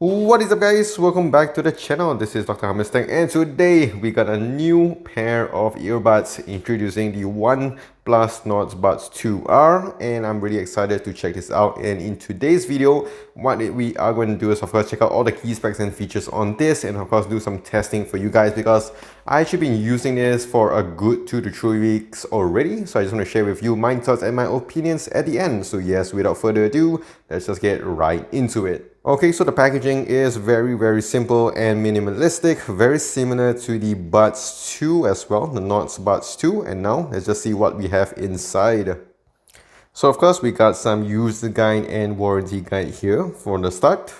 What is up, guys? Welcome back to the channel. This is Dr. Hammerstang, and today we got a new pair of earbuds introducing the OnePlus Nord Buds 2R, and I'm really excited to check this out. And in today's video, what we are going to do is of course check out all the key specs and features on this, and of course do some testing for you guys because I actually been using this for a good 2 to 3 weeks already. So I just want to share with you my thoughts and my opinions at the end. So yes, without further ado, let's just get right into it. Okay, so the packaging is very simple and minimalistic, very similar to the Buds 2 as well, the Nord Buds 2. And now let's just see what we have inside. So of course we got some user guide and warranty guide here for the start.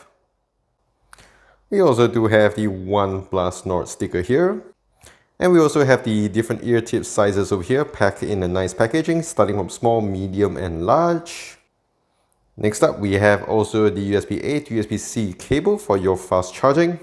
We also do have the OnePlus Nord sticker here. And we also have the different ear tip sizes over here packed in a nice packaging, starting from small, medium and large. Next up, we have also the USB-A to USB-C cable for your fast charging.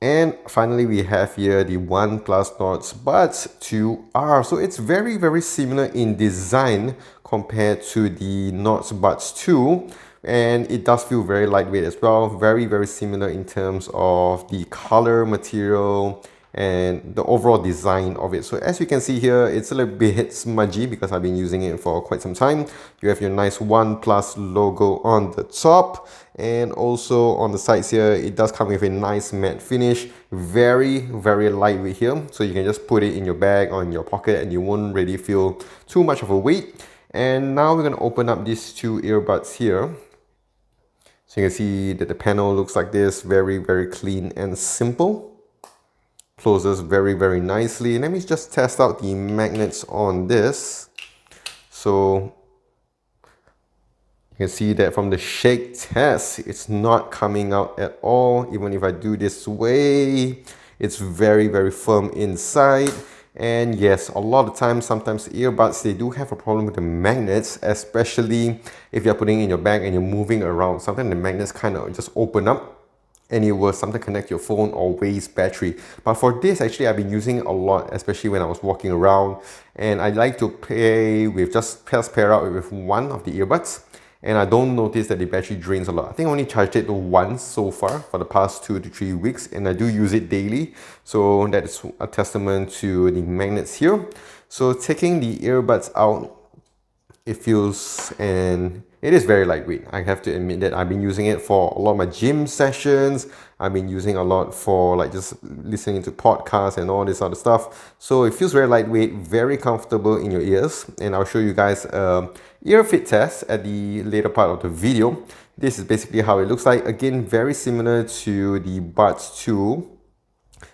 And finally, we have here the OnePlus Nord Buds 2R. So it's very similar in design compared to the Nord Buds 2. And it does feel very lightweight as well. Very similar in terms of the color, material, and the overall design of it. So as you can see here, it's a little bit smudgy because I've been using it for quite some time. You have your nice OnePlus logo on the top, and also on the sides here, it does come with a nice matte finish. Very lightweight here, so you can just put it in your bag or in your pocket and you won't really feel too much of a weight. And now we're going to open up these two earbuds here. So you can see that the panel looks like this, very clean and simple. Closes very nicely. Let me just test out the magnets on this. So you can see that from the shake test, it's not coming out at all. Even if I do this way, it's very firm inside. And yes, a lot of times, sometimes earbuds, they do have a problem with the magnets, especially if you're putting it in your bag and you're moving around. Sometimes the magnets kind of just open up and it will sometimes connect your phone or waste battery. But for this, actually, I've been using it a lot, especially when I was walking around. And I like to pair out with one of the earbuds. And I don't notice that the battery drains a lot. I think I only charged it once so far for the past 2 to 3 weeks, and I do use it daily. So that is a testament to the magnets here. So taking the earbuds out, it feels, and it is very lightweight. I have to admit that I've been using it for a lot of my gym sessions. I've been using a lot for like just listening to podcasts and all this other stuff. So it feels very lightweight, very comfortable in your ears. And I'll show you guys a EARFIT test at the later part of the video. This is basically how it looks like. Again, very similar to the Buds 2.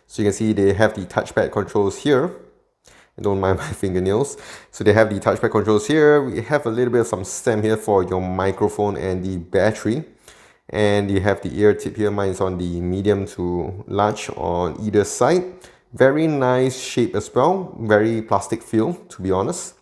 So you can see they have the touchpad controls here. Don't mind my fingernails. So they have the touchpad controls here. We have a little bit of some stem here for your microphone and the battery. And you have the ear tip here. Mine is on the medium to large on either side. Very nice shape as well. Very plastic feel, to be honest.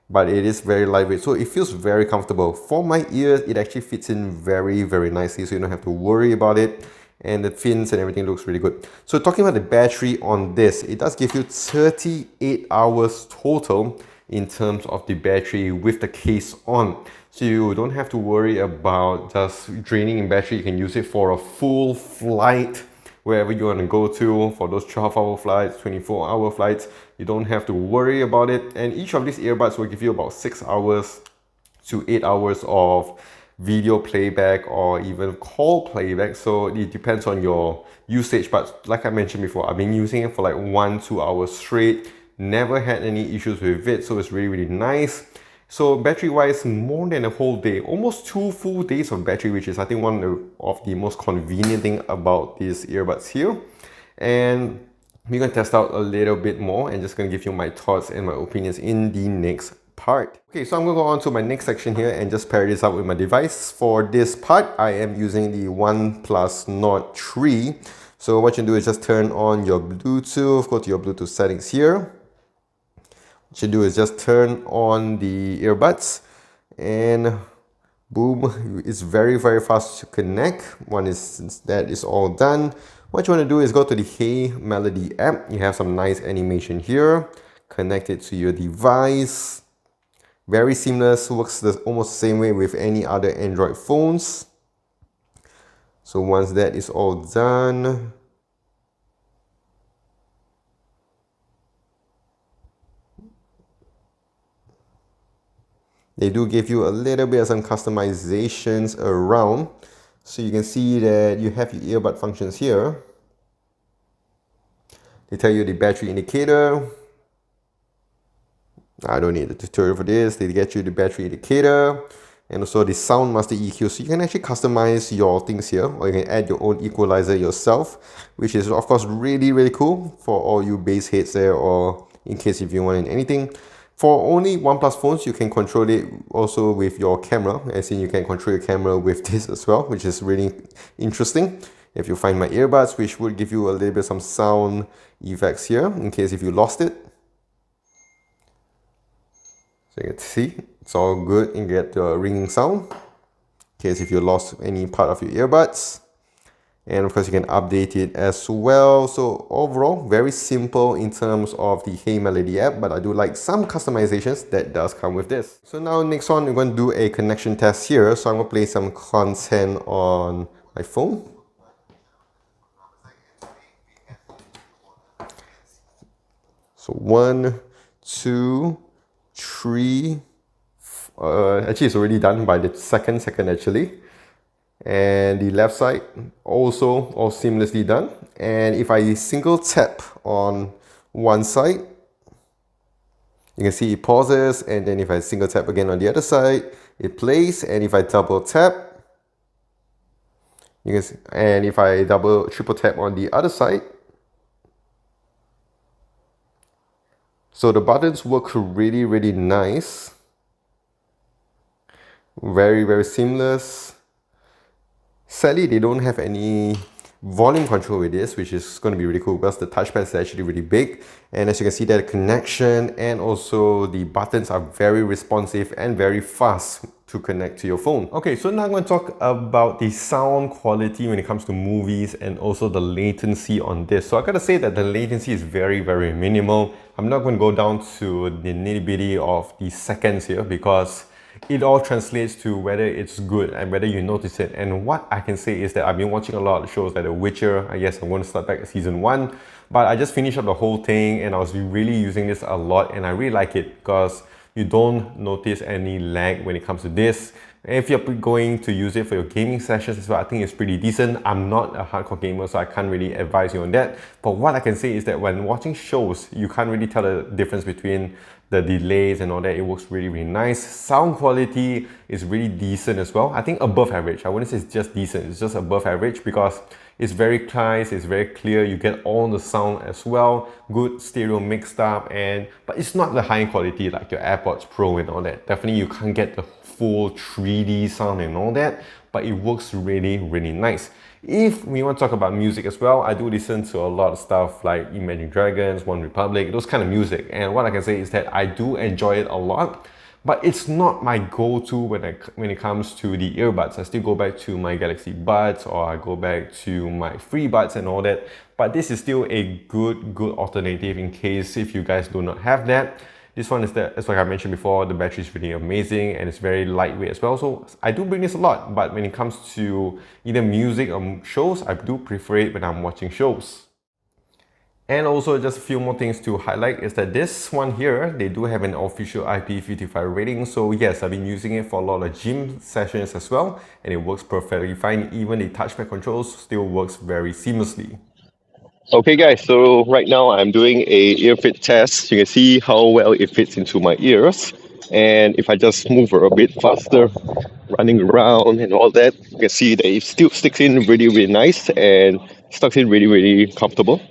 But it is very lightweight, so it feels very comfortable. For my ears, it actually fits in very nicely, so you don't have to worry about it. And the fins and everything looks really good. So talking about the battery on this, it does give you 38 hours total in terms of the battery with the case on. So you don't have to worry about just draining in battery. You can use it for a full flight, wherever you want to go to, for those 12-hour flights, 24-hour flights. You don't have to worry about it. And each of these earbuds will give you about 6 hours to 8 hours of video playback or even call playback. So it depends on your usage, but like I mentioned before, I've been using it for like 1-2 hours straight, never had any issues with it, so it's really nice. So battery wise, more than a whole day, almost 2 full days of battery, which is I think one of the most convenient thing about these earbuds here. And we're going to test out a little bit more and just going to give you my thoughts and my opinions in the next part. Okay, so I'm going to go on to my next section here and just pair this up with my device. For this part, I am using the OnePlus Nord 3. So what you do is just turn on your Bluetooth, go to your Bluetooth settings here. What you do is just turn on the earbuds and boom, it's very fast to connect. Once that is all done, what you want to do is go to the HeyMelody app. You have some nice animation here. Connect it to your device. Very seamless, works almost the same way with any other Android phones. So once that is all done, they do give you a little bit of some customizations around. So you can see that you have your earbud functions here. They tell you the battery indicator. I don't need a tutorial for this. They get you the battery indicator and also the sound master EQ. So you can actually customize your things here, or you can add your own equalizer yourself, which is of course really cool for all you bass heads there, or in case if you want anything. For only OnePlus phones, you can control it also with your camera, as in you can control your camera with this as well, which is really interesting. If you find my earbuds, which would give you a little bit some sound effects here, in case if you lost it. So you can see, it's all good and get the ringing sound, in case if you lost any part of your earbuds. And of course you can update it as well. So overall, very simple in terms of the HeyMelody app, but I do like some customizations that does come with this. So now next one, we're going to do a connection test here. So I'm going to play some content on my phone. So 1, 2, 3, actually it's already done by the second actually. And the left side also all seamlessly done. And if I single tap on one side, you can see it pauses, and then if I single tap again on the other side, it plays. And if I double tap, you can see, and if I triple tap on the other side, so the buttons work really nice, very seamless. Sadly, they don't have any volume control with this, which is going to be really cool because the touchpad is actually really big. And as you can see, that connection and also the buttons are very responsive and very fast to connect to your phone. Okay, so now I'm going to talk about the sound quality when it comes to movies and also the latency on this. So I gotta say that the latency is very minimal. I'm not going to go down to the nitty-bitty of the seconds here because it all translates to whether it's good and whether you notice it. And what I can say is that I've been watching a lot of shows like The Witcher. I guess I'm going to start back at season 1, but I just finished up the whole thing and I was really using this a lot, and I really like it because you don't notice any lag when it comes to this. And if you're going to use it for your gaming sessions as well, I think it's pretty decent. I'm not a hardcore gamer, so I can't really advise you on that. But what I can say is that when watching shows, you can't really tell the difference between the delays and all that. It works really nice. Sound quality is really decent as well. I think above average. I wouldn't say it's just decent, it's just above average because it's very nice, it's very clear, you get all the sound as well, good stereo mixed up, but it's not the high quality like your AirPods Pro and all that. Definitely you can't get the full 3D sound and all that, but it works really nice. If we want to talk about music as well, I do listen to a lot of stuff like Imagine Dragons, One Republic, those kind of music. And what I can say is that I do enjoy it a lot, but it's not my go-to when it comes to the earbuds. I still go back to my Galaxy Buds, or I go back to my Free Buds and all that. But this is still a good alternative in case if you guys do not have that. This one is that, as like I mentioned before, the battery is really amazing and it's very lightweight as well. So I do bring this a lot, but when it comes to either music or shows, I do prefer it when I'm watching shows. And also just a few more things to highlight is that this one here, they do have an official IP55 rating. So yes, I've been using it for a lot of gym sessions as well, and it works perfectly fine. Even the touchpad controls still works very seamlessly. Okay guys, so right now I'm doing a EARFIT test. You can see how well it fits into my ears. And if I just move a bit faster, running around and all that, you can see that it still sticks in really nice and stuck in really comfortable.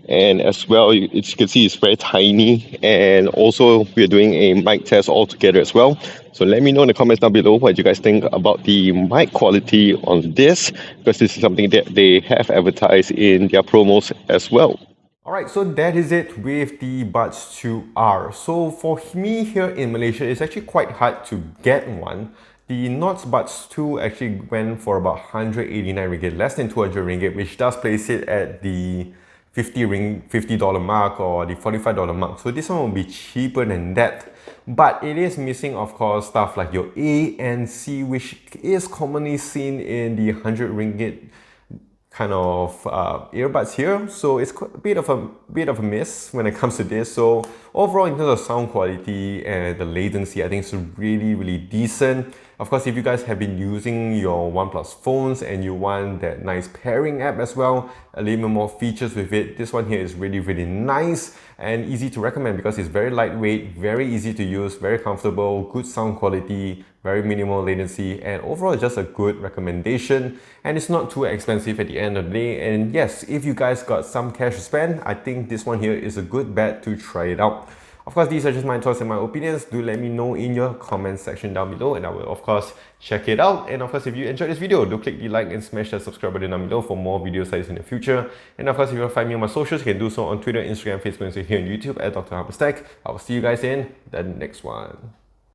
And as well, you can see it's very tiny. And also we're doing a mic test all together as well. So let me know in the comments down below what you guys think about the mic quality on this, because this is something that they have advertised in their promos as well. Alright, so that is it with the Buds 2R. So for me here in Malaysia, it's actually quite hard to get one. The Nord Buds 2 actually went for about 189 ringgit, less than 200 ringgit, which does place it at the $50 mark or the $45 mark. So this one will be cheaper than that. But it is missing, of course, stuff like your ANC, which is commonly seen in the 100 ringgit kind of earbuds here, so it's a bit of a miss when it comes to this. So overall, in terms of sound quality and the latency, I think it's really decent. Of course, if you guys have been using your OnePlus phones and you want that nice pairing app as well, a little bit more features with it, this one here is really nice and easy to recommend because it's very lightweight, very easy to use, very comfortable, good sound quality, very minimal latency, and overall just a good recommendation. And it's not too expensive at the end of the day. And yes, if you guys got some cash to spend, I think this one here is a good bet to try it out. Of course, these are just my thoughts and my opinions. Do let me know in your comment section down below, and I will of course check it out. And of course, if you enjoyed this video, do click the like and smash that subscribe button down below for more videos like this in the future. And of course, if you want to find me on my socials, you can do so on Twitter, Instagram, Facebook, and here on YouTube at Dr. Hammer's Tech. I will see you guys in the next one.